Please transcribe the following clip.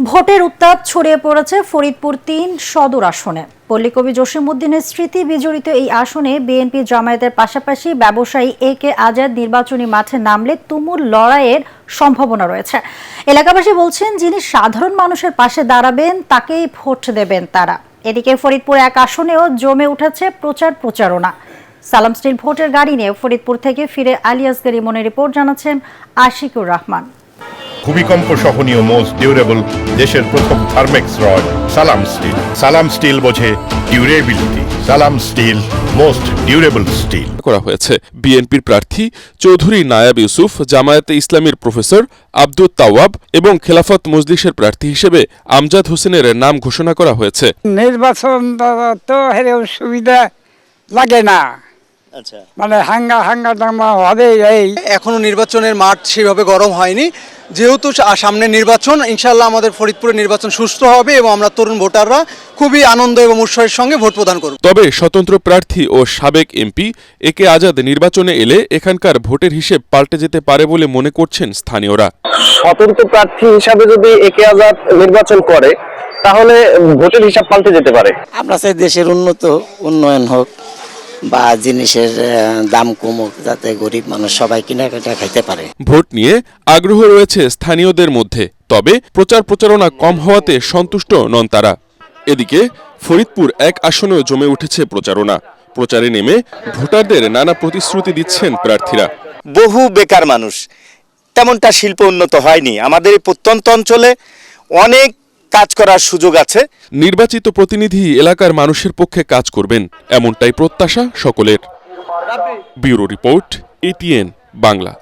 ভোটের উত্তাপ ছড়িয়ে পড়েছে ফরিদপুর ৩ সদর আসনে। পল্লীকবি জসিমউদ্দিনের স্মৃতি বিজড়িত এই আসনে বিএনপি জামায়াতের পাশাপাশি ব্যবসায়ী একে আজাদ নির্বাচনী মাঠে নামলে তুমুল লড়াইয়ের সম্ভাবনা রয়েছে। এলাকাবাসী বলছেন, যিনি সাধারণ মানুষের পাশে দাঁড়াবেন তাকেই ভোট দেবেন তারা। এদিকে ফরিদপুর ১ আসনেও জমে উঠেছে প্রচারণা। সালাম স্টিল ভোটের গাড়ি নিয়ে ফরিদপুর থেকে ফিরে আলী আসগর ইমনের রিপোর্ট জানাচ্ছেন আশিকুর রহমান। ভূমিকম্প সহনীয় মোস্ট ডিউরেবল দেশের প্রথম থার্মেক্স রড সালাম স্টিল। সালাম স্টিল বোঝে ডিউরেবিলিটি। সালাম স্টিল মোস্ট ডিউরেবল স্টিল। করা হয়েছে বিএনপির প্রার্থী চৌধুরী নায়াব ইউসুফ, জামায়াতে ইসলামীর প্রফেসর আব্দুত তাওয়াব এবং খেলাফত মজলিসের প্রার্থী হিসেবে আমজাদ হোসেনের নাম ঘোষণা করা হয়েছে। নির্বাচন তো হেরেও সুবিধা লাগে না, মানে হাঙ্গামা হবে। এখনো নির্বাচনের মাঠ সেভাবে গরম হয়নি, যেহেতু সামনে নির্বাচন, ইনশাআল্লাহ আমাদের ফরিদপুরের নির্বাচন সুষ্ঠু হবে এবং আমরা তরুণ ভোটাররা খুবই আনন্দ এবং উৎসাহের সঙ্গে ভোট প্রদান করব। তবে স্বতন্ত্র প্রার্থী ও সাবেক এমপি একে আজাদ নির্বাচনে এলে এখানকার ভোটের হিসেব পাল্টে যেতে পারে বলে মনে করছেন স্থানীয়রা। স্বতন্ত্র প্রার্থী হিসাবে যদি একে আজাদ নির্বাচন করে তাহলে ভোটের হিসাব পাল্টে যেতে পারে। আমরা চাই দেশের উন্নয়ন হোক বা জিনিসের দাম কমুক, যাতে গরিব মানুষ সবাই কেনাকাটা খাইতে পারে। ভোট নিয়ে আগ্রহ রয়েছে স্থানীয়দের মধ্যে, তবে প্রচারণা কম হওয়াতে সন্তুষ্ট নন তারা। এদিকে ফরিদপুর ১ আসনেও জমে উঠেছে প্রচারে নেমে ভোটারদের নানা প্রতিশ্রুতি দিচ্ছেন প্রার্থীরা। বহু বেকার মানুষ, তেমনটা শিল্প উন্নত হয়নি। আমাদের এই প্রত্যন্ত অঞ্চলে অনেক কাজ করার সুযোগ আছে। নির্বাচিত প্রতিনিধি এলাকার মানুষের পক্ষে কাজ করবেন, এমনটাই প্রত্যাশা সকলের। Bureau report, ATN Bangla.